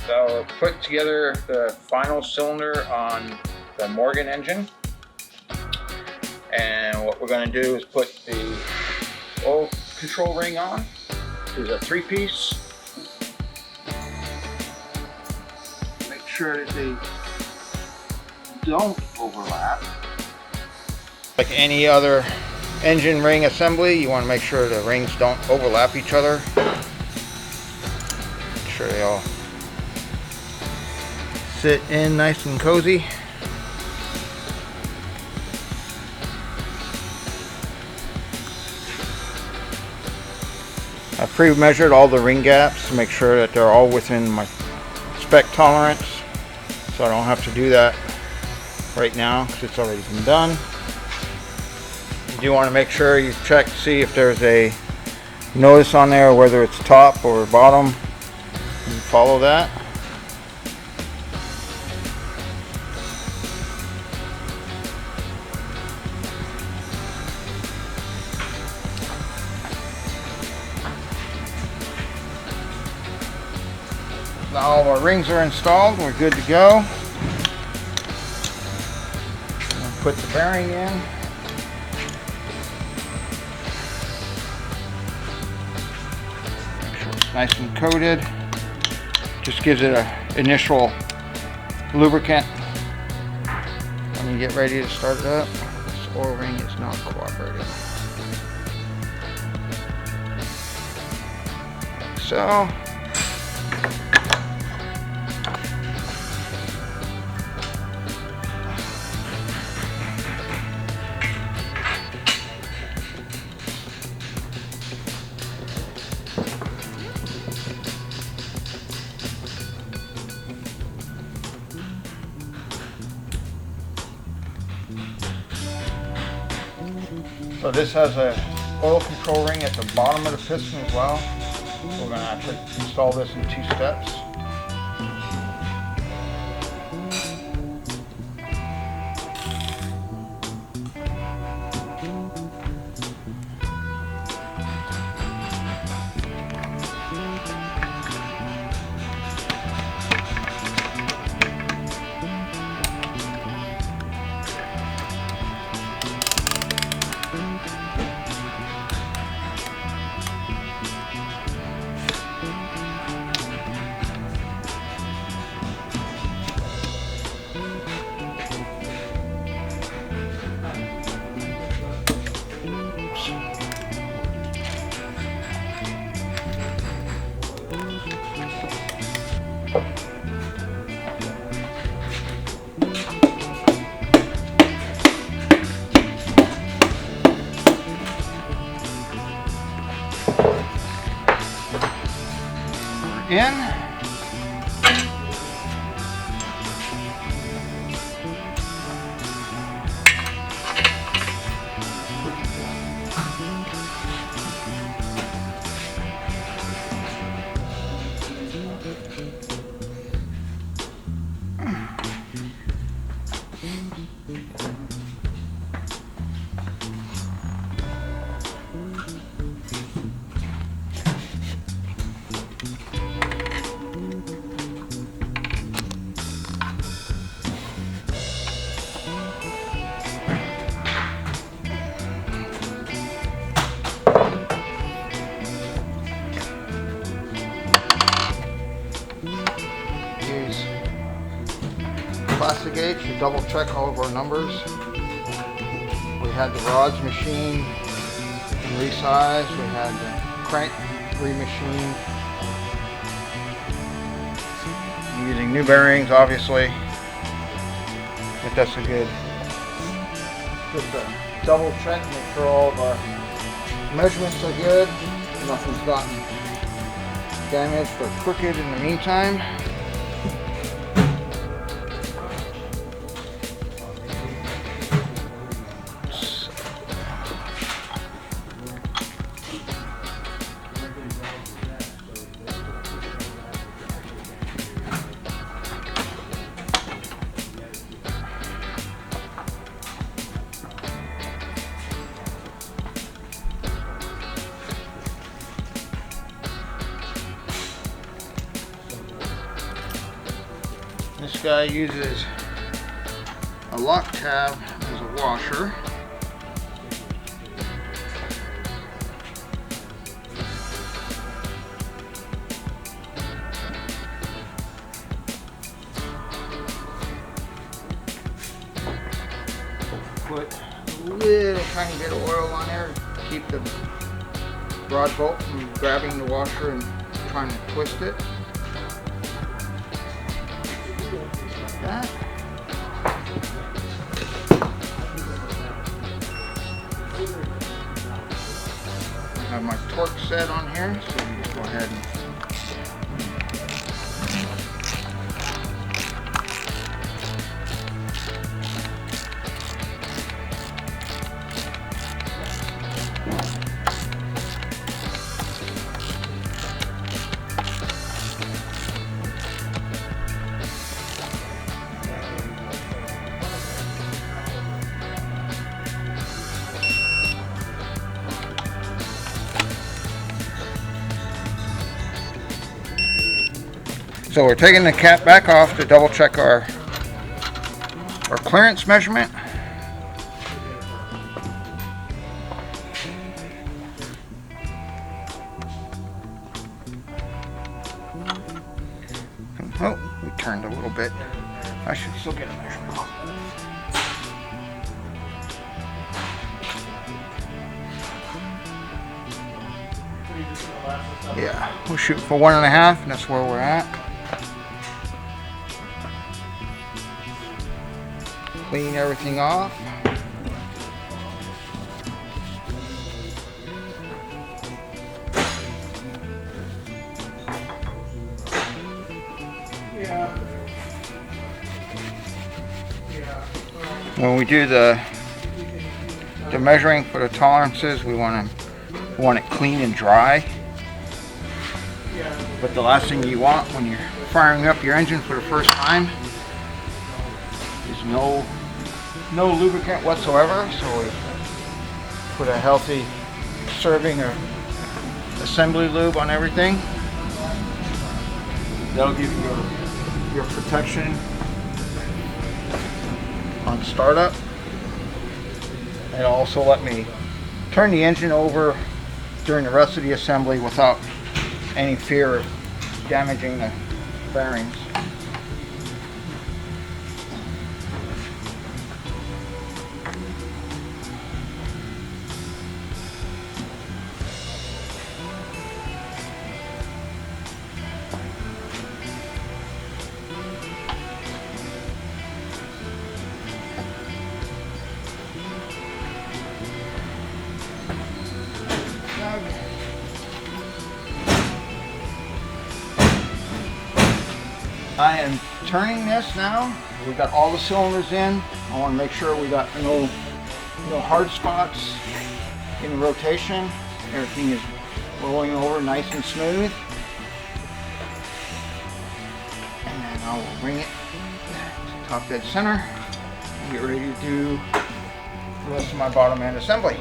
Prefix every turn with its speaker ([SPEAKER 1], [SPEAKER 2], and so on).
[SPEAKER 1] So put together the final cylinder on the Morgan engine, and what we're going to do is put the oil control ring on. This is a 3-piece. Make sure that they don't overlap. Like any other engine ring assembly, you want to make sure the rings don't overlap each other. Make sure they all sit in nice and cozy. I pre-measured all the ring gaps to make sure that they're all within my spec tolerance, so I don't have to do that right now because it's already been done. You do want to make sure you check to see if there's a notice on there, whether it's top or bottom. You follow that. Now all our rings are installed, we're good to go. Put the bearing in. Make sure it's nice and coated. Just gives it an initial lubricant when you get ready to start it up. This oil ring is not cooperating. Like so. So this has a oil control ring at the bottom of the piston as well. We're going to actually install this in 2 steps. In. Plastic gauge to double check all of our numbers. We had the rods machined and resized. We had the crank remachined. I'm using new bearings, obviously, but that's a good. Just a double check, make sure all of our measurements are good. Nothing's gotten damaged or crooked in the meantime. This guy uses a lock tab as a washer. Put a little tiny bit of oil on there to keep the rod bolt from grabbing the washer and trying to twist it. Like that. I have my torque set on here, so we just go ahead and so we're taking the cap back off to double check our clearance measurement. Oh, we turned a little bit. I should still get a measurement off. Yeah, we'll shoot for 1.5, and that's where we're at. Clean everything off. When we do the measuring for the tolerances, we want it clean and dry. But the last thing you want when you're firing up your engine for the first time is no lubricant whatsoever. So we put a healthy serving of assembly lube on everything. That'll give you your protection on startup. And also let me turn the engine over during the rest of the assembly without any fear of damaging the bearings. I am turning this now. We got all the cylinders in. I want to make sure we got no hard spots in the rotation. Everything is rolling over nice and smooth. And then I will bring it to top dead center and get ready to do the rest of my bottom end assembly.